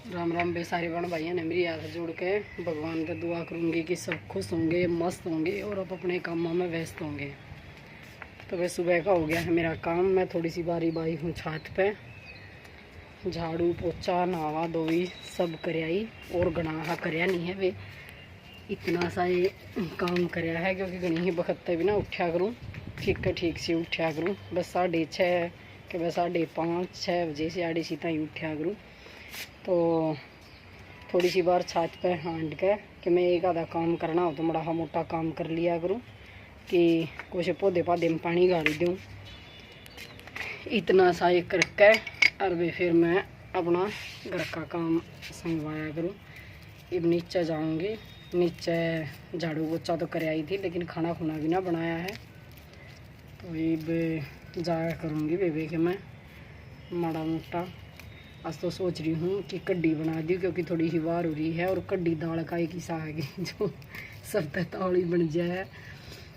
राम राम बेसारे बन भाइयों ने मेरी हाथ जोड़ के भगवान से दुआ करूंगी कि सब खुश होंगे, मस्त होंगे और अब अपने कामों में व्यस्त होंगे। तो वह सुबह का हो गया है मेरा काम। मैं थोड़ी सी बारी बाई हूँ छत पे, झाड़ू पोछा नहावा धोई सब कर आई और गणा करया नहीं है। वे इतना सा ये काम करया है क्योंकि गणी ही बखत्ते भी ना उठा करूँ, ठीक से उठा करूँ। बस 6:30 के बस 5:30-6 बजे से 6:30 तक उठा करूँ। तो थोड़ी सी बार छत पे हांड के कि मैं एक आधा काम करना हो तो बड़ा मोटा काम कर लिया करूँ कि कुछ पौधे पाधे में पानी डाल दूँ। इतना सा एक करके और वे फिर मैं अपना घर का काम संगवाया करूँ। अब नीचे जाऊँगी, नीचे झाड़ू पोछा तो कर आई थी लेकिन खाना खुना भी ना बनाया है। तो अब जाया करूँगी बेबे के मैं माड़ा मोटा। आज तो सोच रही हूँ कि कड्डी बना दी क्योंकि थोड़ी ही वार हो रही है और कड्डी दाल का एक हिस्सा है जो सब तौली बन जाए।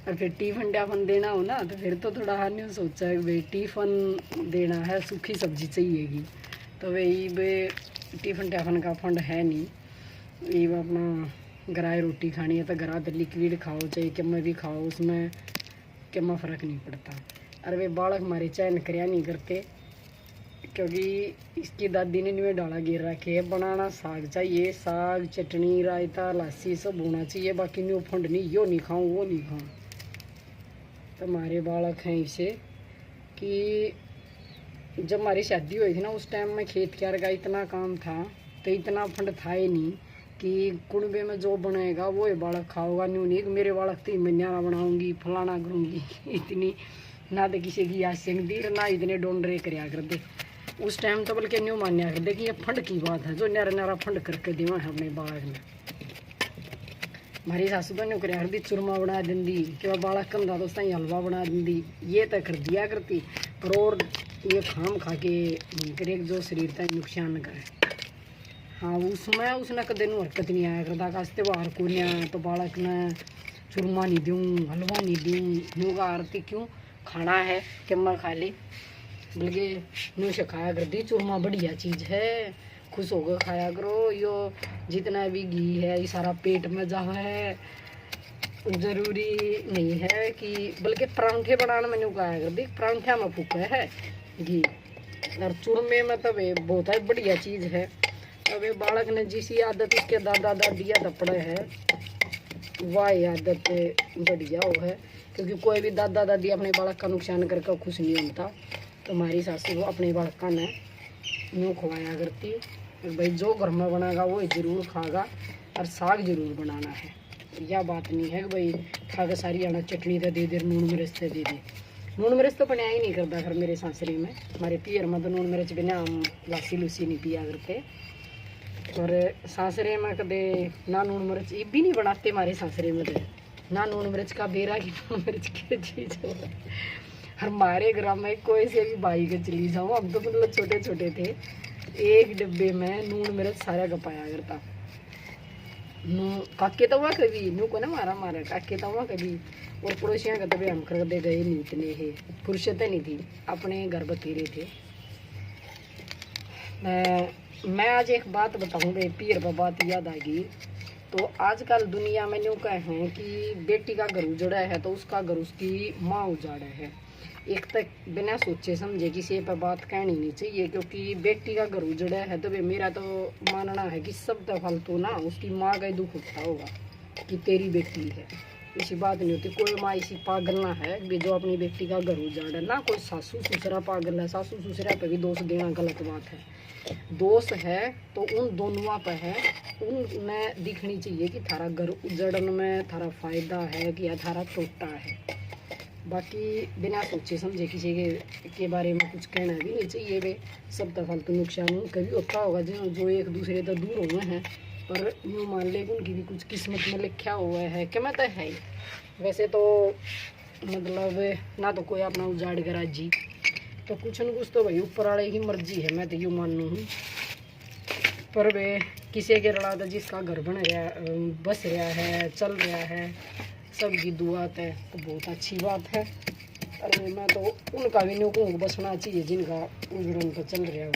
और फिर टिफ़न टाफन देना हो ना तो फिर तो थोड़ा हानि सोचा है भाई टिफ़न देना है, सूखी सब्जी चाहिएगी। तो वही वे टिफ़न टाफन का फंड है नहीं। ये अपना गराए रोटी खानी है तो गरा तो लिक्विड खाओ चाहे किम्मा भी खाओ, उसमें किम्मा फ़र्क नहीं पड़ता। और वे बालक हमारे चयन करया नहीं करते क्योंकि इसकी दादी ने इनमें डाला गिर रखे है। बनाना साग चाहिए, साग चटनी रायता लस्सी सब होना चाहिए, बाकी न्यू फंड नहीं, यो नहीं खाऊं वो नहीं खाऊं। तो हमारे बालक हैं इसे कि जब हमारी शादी हुई थी ना उस टाइम में खेत क्यार का इतना काम था तो इतना फंड था ही नहीं कि कुड़बे में जो बनेगा वो ही बालक खाओगा। न्यू नहीं मेरे बालक 3 महीना बनाऊँगी फलाना करूँगी इतनी ना तो किसी की आशंक दी ना इतने डोंडरे करया कर दे। उस टाइम तो बल्कि न्यू मान्या कर दे कि ये फंड की बात है जो न्यारा न्यारा फंड करके देवा है अपने बालक ने। हमारी सासू तो न्यू कर दी चूरमा बना दी कि वह बालक कम था तो उसका हलवा बना दी, ये तो कर दिया करती। पर और ये खाम खा के करे जो शरीर का नुकसान न करे। हाँ उसमें उसने कदे नू हरकत नहीं आया करता काश त्यौहार को न्या तो बालक ने चूरमा नहीं दूँ हलवा नहीं दूँ न्यू का आरती क्यों खाना है किम्मा खा ली। बल्कि न्यू से खाया कर दी चूरमा बढ़िया चीज़ है, खुश होकर खाया करो। यो जितना भी घी है ये सारा पेट में जा है, ज़रूरी नहीं है कि बल्कि परांठे बनाना मैंने खाया कर दी, परांठा में फूका है घी और चूरमे में तो वे बहुत है बढ़िया चीज़ है। अब ये बालक ने जिसी आदत उसके दादा दादिया दपड़े है वह आदत बढ़िया हो है क्योंकि कोई भी दादा दादी अपने बालक का नुकसान करके खुश नहीं होता। तो हमारी सासू को अपने बालका ने यूँ खवाया करती भाई जो घर में बनाएगा वो ज़रूर खाएगा और साग ज़रूर बनाना है। यह बात नहीं है कि भाई खा के सारी आना चटनी तो दे दे नून मिर्च तो दे दे। नून मिर्च तो बनाया ही नहीं करता घर मेरे सासरे में, हमारे पियर में तो नून मिर्च बिना लासी लूसी नहीं पिया करते। और सासरे में कदे ना नून मिर्च ये भी नहीं बनाते हमारे सासरे में तो ना नून मिर्च का बेरा की नून मिर्च की चीज़ हो। हमारे ग्राम में कोई से भी भाई के चली जाओ, हम तो मतलब छोटे छोटे थे, एक डब्बे में नून मिर्च सारा का पाया करता। नू काके तो हुआ कभी नू को ना मारा मारा काके तो हुआ कभी। और पड़ोसियाँ का तभी हम कर दे गए नहीं इतने है फुर्सत नहीं थी, अपने घर बतेरे थे। मैं आज एक बात बताऊँ बे पीर पर बात याद आ गई। तो आजकल दुनिया में न्यू कहे हैं कि बेटी का घर उजड़ा है तो उसका घर उसकी माँ उजाड़ा है। एक तक बिना सोचे समझे किसी पर बात कहनी नहीं चाहिए क्योंकि बेटी का घर उजड़ा है तो मेरा तो मानना है कि सब तो फालतू ना उसकी माँ का ही दुख उठता होगा कि तेरी बेटी है। ऐसी बात नहीं होती, कोई माँ ऐसी पागल ना है कि जो अपनी बेटी का घर उजाड़े ना, कोई सासू ससुरा पागल है। सासू ससुरा पे भी दोष देना गलत बात है, दोष है तो उन दोनों पे है। उनमें दिखनी चाहिए कि थारा घर उजड़न में थारा फायदा है कि या थारा टोटा है। बाकी बिना सोचे समझे किसी के बारे में कुछ कहना भी नहीं चाहिए। वे सब तो फालतू नुकसान कभी होता होगा जो एक दूसरे तो दूर हुए हैं, पर यूँ मान ले उनकी भी कुछ किस्मत में लिखा हुआ है कि मैं तो है ही। वैसे तो मतलब ना तो कोई अपना उजाड़ करा जी, तो कुछ न कुछ तो भाई ऊपर वाले की मर्जी है, मैं तो यूँ मानू हूँ। पर वे किसी के रड़ा था जिसका घर बन रहा बस रहा है चल रहा है सबकी दुआ है तो बहुत अच्छी बात है। अरे मैं तो उनका भी न्यू बसना चाहिए जिनका उजड़न तो चल रहा है।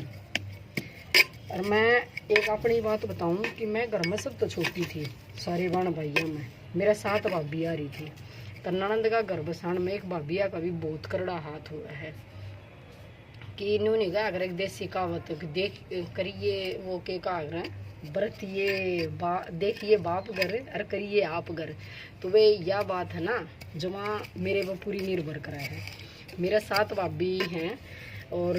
और मैं एक अपनी बात बताऊं कि मैं घर में सब तो छोटी थी, सारे बहन भाइयों में मेरा 7 भाभी आ रही थी। तो ननंद का घर बसाण में एक भाभिया का भी बहुत करड़ा हाथ हुआ है कि इन्होंने कहा अगर एक देसी कहावत देख करिए वो के कहा बरतिए देखिए बाप घर और करिए आप घर। तो वे यह बात है ना जो वहाँ मेरे पर पूरी निर्भर करा है। मेरे 7 भाभी हैं और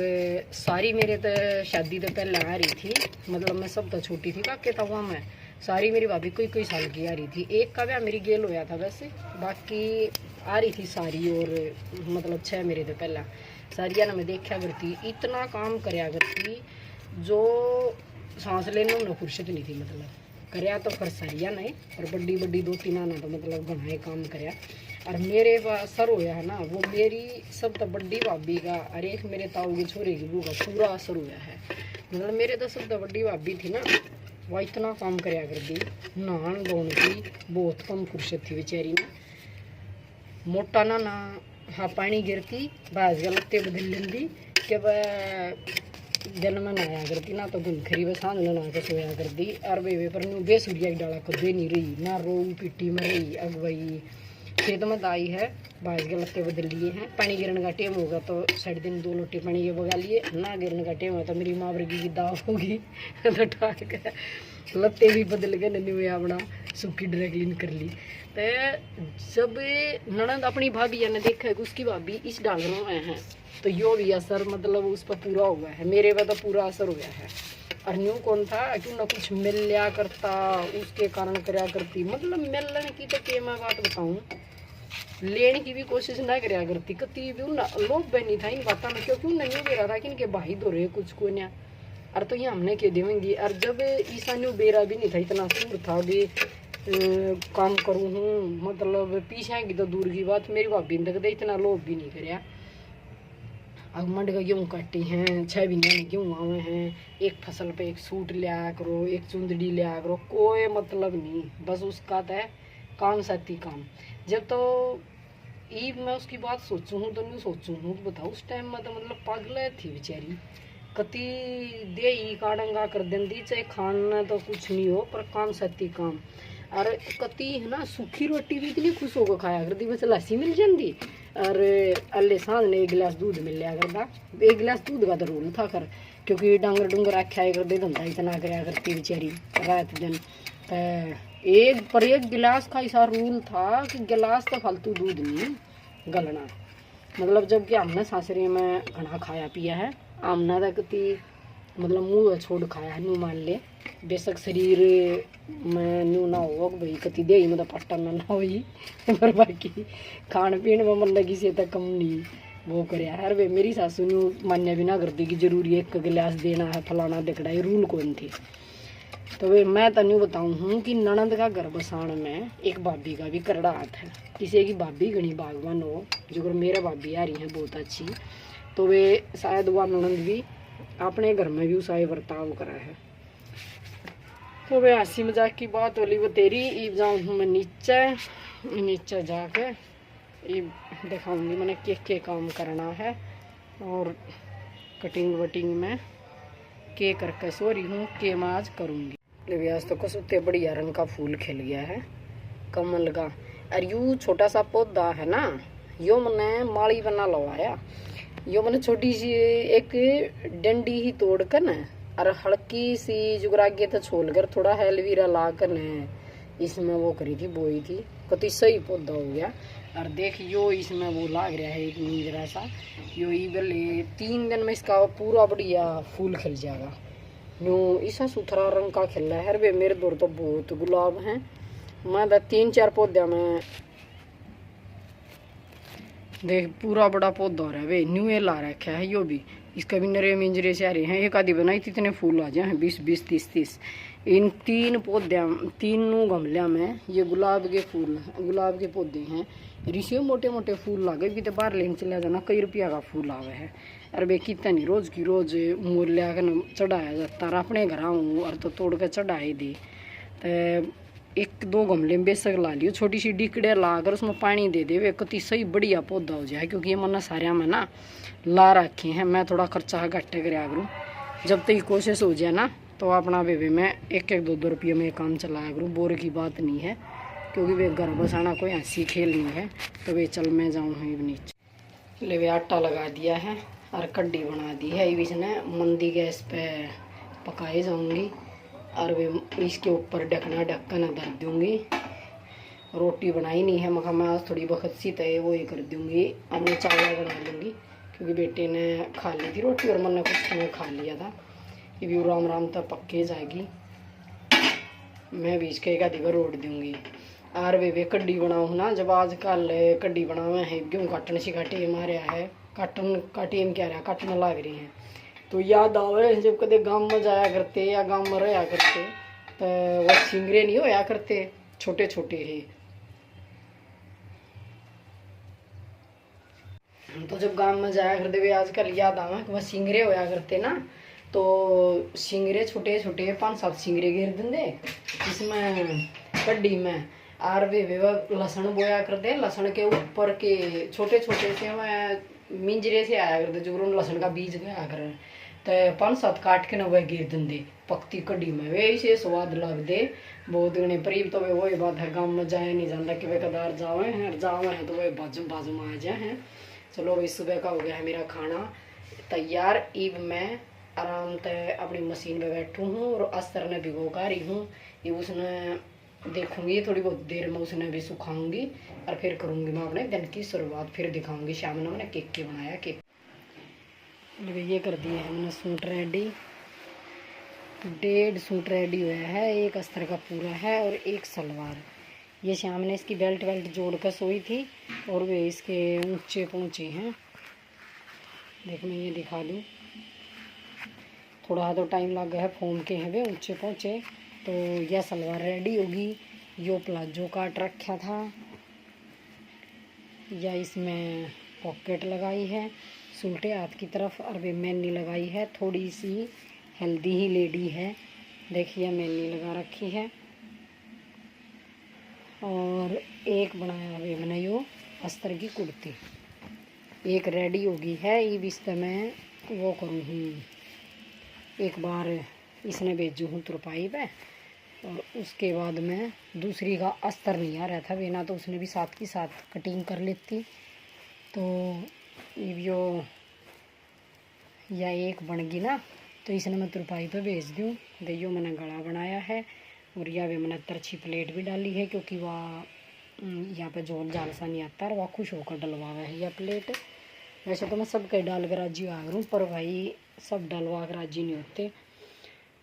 सारी मेरे तो शादी तो पहले आ रही थी, मतलब मैं सब तो छोटी थी काके था वहाँ मैं सारी मेरी भाभी कोई साल की आ रही थी। एक का ब्याह मेरी गेल होया था वैसे, बाकी आ रही थी सारी और मतलब 6 मेरे तो पहला सारिया ना मैं देखा करती इतना काम करया करती जो सांस लेने में फुर्सत नहीं थी। मतलब करया तो फिर सारिया ने और बड़ी बड़ी 2-3 आना तो मतलब घना काम करया। और मेरे असर होया है ना वो मेरी सब तो बड़ी भाभी का और एक मेरे ताऊ की छोरे की बू का पूरा असर हुआ है। मतलब मेरे तो सब तो बड़ी भाभी थी ना वह इतना काम करया करती, नहान धोने की बहुत कम फुर्सत थी बेचारी में। मोटा ना हाँ पानी गिरती बाज गलते बदल लेंदी कि वह जन्म में नहाया करती ना तो घुनखरी व सांझ नहा के सोया करती। और वे पर बेसुरिया की डाला कदे नहीं रही ना रोई पीटी में रही अगवाई खेत में दाई है बाज के लत्ते बदल लिए हैं। पानी गिरने का टेम होगा तो साढ़े दिन 2 लोटे पानी के बगा लिए, ना गिरने का टेम होगा तो मेरी माँ वर्गी की दाव होगी तो ठाक लत्ते भी बदल गए नन्नी हुए अपना सूखी ड्राई क्लीन कर ली। तो जब ननद अपनी भाभी ने देखा है कि उसकी भाभी इस डांगरों में है तो यो भी असर मतलब उस पर पूरा हुआ है, मेरे पर तो पूरा असर हुआ है। और न्यू कौन था क्यों ना कुछ मिल लिया करता उसके कारण करया करती, मतलब मिलने की तो के मैं बात बताऊं लेने की भी कोशिश ना करया करती कती भी उन लोग बनी था इन बातों में क्योंकि उन्हें नहीं बेरा था कि इनके भाई दो रहे कुछ को ना और तो ये हमने के देवेंगी। और जब ईसा न्यू बेरा भी नहीं था इतना सूर था भी काम करूँ हूँ मतलब पीछे की तो दूर की बात मेरी भाभी ने तक इतना लोभ भी नहीं करया। अब मंड का गेहूँ काटी हैं 6 महीने में गेहूँ आवे हैं, एक फसल पे एक सूट लिया करो एक चुंदड़ी लिया करो कोई मतलब नहीं, बस उसका तो है काम साथी काम। जब तो ई मैं उसकी बात सोचूँ हूँ तो नहीं सोचूँ हूँ तो बताओ उस टाइम में तो मतलब पागल थी बेचारी कति दे ही काड़ंगा कर देंदी चाहे खाना तो कुछ नहीं हो पर काम साथी काम। और कति है ना सूखी रोटी भी इतनी खुश होकर खाया करती बस लस्सी मिल जाती और अल्ले सांझ ने 1 गिलास दूध मिल लिया करता। 1 गिलास दूध का तो रोल था कर क्योंकि डांगर डूंगर आख्या करते धंधा इतना कराया करती बेचारी रात दिन। तो एक गिलास का ऐसा रूल था कि गिलास तो फालतू दूध नहीं गलना। मतलब जबकि हमने सासरी में घना खाया पिया है आमना तक कति मतलब मुँह छोड़ खाया है नू मान ले बेशक शरीर में नू ना हो भाई कति दे मतलब पट्टा ना हो पर बाकी खान पीन में मतलब किसी तक कम नहीं वो कर यार वे मेरी सासू नू मान्य भी ना करती कि जरूरी 1 गिलास देना है फलाना दिखड़ा रूल कौन थी। तो वे मैं तन्यू बताऊँ हूँ कि ननंद का घर बसाण में एक भाभी का भी करड़ा हाथ है। किसी की भाभी घनी बागवान हो जो मेरा भाभी आ रही है बहुत अच्छी तो वे शायद वह ननंद भी अपने घर में भी उसाए बर्ताव करा है। तो वे हंसी मजाक की बात होली वो तेरी ईब जाऊँ हूँ मैं नीचे जाके ईब दिखाऊंगी मैंने के काम करना है और कटिंग वटिंग में के करके सोरी हूँ के मैं आज करूँगी। आज तो कसुते बढ़िया रंग का फूल खिल गया है कमल का। और यू छोटा सा पौधा है ना यो मैंने माली बना लवाया, यो मैंने छोटी सी एक डंडी ही तोड़ कर न और हल्की सी जुगरागे तो छोल कर थोड़ा एलोवेरा ला कर न इसमें वो करी थी बोई थी कति सही पौधा हो गया। और देख यो इसमें वो लाग रहा है एक नींदरा सा यो बल्ले 3 दिन में इसका पूरा बढ़िया फूल खिल जाएगा। न्यू ऐसा सुथरा रंग का खिल रहा है वे मेरे दौर तो बहुत गुलाब हैं मैं 3-4 पौधे में देख पूरा बड़ा पौधा हो रहा है वे न्यू ला रखा है यो भी इसका भी नरे मिंजरे से आ रहे हैं। एक आधी बनाई थी इतने फूल आ जाए 20-20 30-30 इन 3 पौधे 3 गमलिया में ये गुलाब के पौधे हैं। ऋषियों मोटे मोटे फूल लागे भी तो बाहर लेने चला जाना कई रुपया का फूल आवे है। अरे बे कितना नहीं रोज की रोज मोर लिया कर चढ़ाया जाता और अपने घर आऊँ और तो तोड़ कर चढ़ाए दे। तो 1-2 गमले में बेशक ला लियो छोटी सी डिकड़े ला कर उसमें पानी दे दे वे कति सही बढ़िया पौधा हो जाए क्योंकि ये मैंने सारे में ना ला रखे हैं। मैं थोड़ा खर्चा घट्टे कराया करूँ जब तक कोशिश हो जाए ना तो अपना बेबे मैं 1-1 2-2 रुपये में काम चलाया करूँ, बोर की बात नहीं है, क्योंकि वे घर बसाना कोई हंसी खेल नहीं है। तो वे चल मैं जाऊँ है नीचे। ले वे आटा लगा दिया है और कड्डी बना दी है, इसने मंदी गैस पे पकाए जाऊंगी और वे इसके ऊपर ढक्कन धर दूंगी। रोटी बनाई नहीं है, मखा मैं आज थोड़ी वक्त सी तय वो ही कर दूंगी। अब मैं चावल बना लूँगी, क्योंकि बेटे ने खा ली थी रोटी और मैंने कुछ समय खा लिया था। ये भी राम राम तक पक्के जाएगी, मैं बीच के एक आधी बार रोट दूँगी। और वे कड्डी बनाऊँ ना, जब आजकल कड्डी बनावे हैं गेहूँ काटने से काटे मारे है, काटे में क्या रहा काटने लग रही हैं। तो याद आवे जब कदे गाँव में जाया करते या गाँव में रहा करते, तो वो सिंगरे नहीं होया करते, छोटे छोटे है। तो जब गाँव में जाया करते वे आजकल याद आवा कि वह सिंगरे होया करते ना, तो सिंगरे छोटे छोटे 5-7 सिंगरे घेर देंगे इसमें कड्डी में। और वे लहसुन बोया करते, लहसुन के ऊपर के छोटे छोटे से वह मिंजरे से आया करते, जो लहसुन का बीज गया कर, तो 5-7 काट के न वह घेर देंगे पकती कड्डी में। वे इसे स्वाद लग दे बहुत गणे परीब। तो वे वही बात है, गाँव में जाए नहीं जाता कि वे कदार जावे हैं तो वे बाजू बाजू में आ जाए हैं। चलो भाई सुबह का हो गया है मेरा खाना तैयार। ईब मैं आराम से अपनी मशीन पे बैठू हूँ और अस्तर ने भिगो कर रही हूँ। ये उसने देखूंगी थोड़ी बहुत देर में, उसने भी सुखाऊंगी और फिर करूँगी मैं अपने दिन की शुरुआत। फिर दिखाऊंगी शाम में मैंने केक के बनाया केक। ये कर दिए है मैंने सूट रेडी, 1.5 सूट रेडी हुआ है, एक अस्तर का पूरा है और एक सलवार। ये शाम ने इसकी बेल्ट जोड़ कर सोई थी और वे इसके ऊंचे पहुँचे हैं। देख मैं ये दिखा दूँ, थोड़ा तो टाइम लग गया है, फोम के हैं वे ऊंचे पहुँचे। तो यह सलवार रेडी होगी। यो प्लाजो काट रखा था, या इसमें पॉकेट लगाई है सूटे हाथ की तरफ, और वे मैनी लगाई है, थोड़ी सी हेल्दी ही लेडी है, देखिए मैनी लगा रखी है। और एक बनाया वे मैंने यो अस्तर की कुर्ती, एक रेडी होगी है। ये इस मैं वो करूँ एक बार इसने भेजू हूँ तुरपाई पे, और उसके बाद मैं दूसरी का अस्तर नहीं आ रहा था बिना, तो उसने भी साथ की साथ कटिंग कर लेती। तो यो या एक बन गई ना, तो इसने मैं तुरपाई पे भेज दूँ। देखियो मैंने गला बनाया है और या वे मैंने तरछी प्लेट भी डाली है, क्योंकि वह यहाँ पे जोर जाल सा नहीं आता और वह खुश होकर डलवा है यह प्लेट। वैसे तो मैं सब कहीं डाल कर राजी आ गई, पर भाई सब डलवा कर राजी नहीं होते।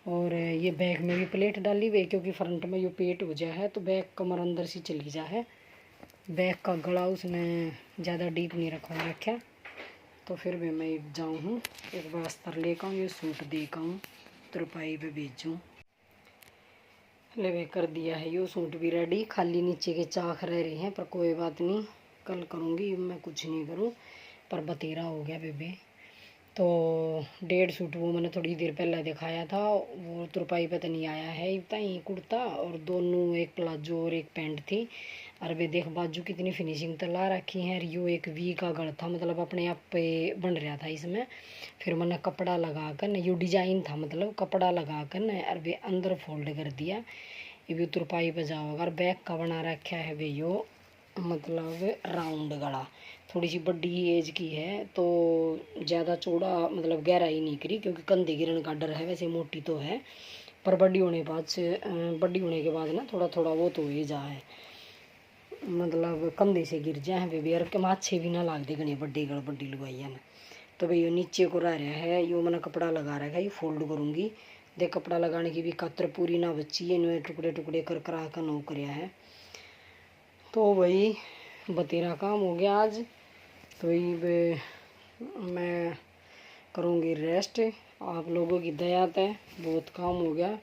और ये बैग में भी प्लेट डाली हुई, क्योंकि फ्रंट में ये पेट हो जाए है तो बैग कमर अंदर से चली जा है। बैग का गला उसने ज़्यादा डीप नहीं रखा। तो फिर भी मैं जाऊँ हूँ एक बार अस्तर लेकर आऊँ, ये सूट देकर आऊँ, तुरपाई पे भेजूँ। ले वे कर दिया है ये सूट भी रेडी, खाली नीचे के चाक रह रही हैं, पर कोई बात नहीं, कल करूँगी, मैं कुछ नहीं करूँ। पर बतेरा हो गया बेबे। तो 1.5 सूट वो मैंने थोड़ी देर पहले दिखाया था, वो तुरपाई पे तो नहीं आया है इतना ही कुर्ता, और दोनों एक प्लाजो और एक पैंट थी। और वे देख बाजू कितनी फिनिशिंग तो ला रखी है। यो एक वी का गढ़ था, मतलब अपने आप पे बन रहा था इसमें। फिर मैंने कपड़ा लगा कर न, यो डिजाइन था मतलब कपड़ा लगा कर न, और वे अंदर फोल्ड कर दिया। ये भी तुरपाई पे जाओगा। और बैक का बना रखा है वे यो मतलब राउंड गला, थोड़ी सी बड़ी एज की है, तो ज़्यादा चौड़ा मतलब गहराई नहीं करी, क्योंकि कंधे गिरने का डर है। वैसे मोटी तो है, पर बड़ी होने के बाद ना थोड़ा थोड़ा वो तो हो जा है, मतलब कंधे से गिर जाए है बेबी। और के माछे भी ना लाग दे गणी बड़ी लुगाई है ना। तो भाई यो नीचे को रह रहा है, यो मैंने कपड़ा लगा रखा है, ये फोल्ड करूँगी। देख कपड़ा लगाने की भी कतर पूरी ना बची है, इन्हें टुकड़े टुकड़े कर करा कर नौ कराया है। तो वही बतेरा काम हो गया आज। तो ये मैं करूँगी रेस्ट, आप लोगों की दया है, बहुत काम हो गया।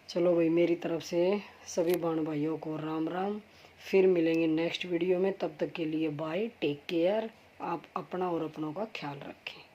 चलो भाई मेरी तरफ से सभी बहन भाइयों को राम राम। फिर मिलेंगे नेक्स्ट वीडियो में, तब तक के लिए बाय, टेक केयर। आप अपना और अपनों का ख्याल रखें।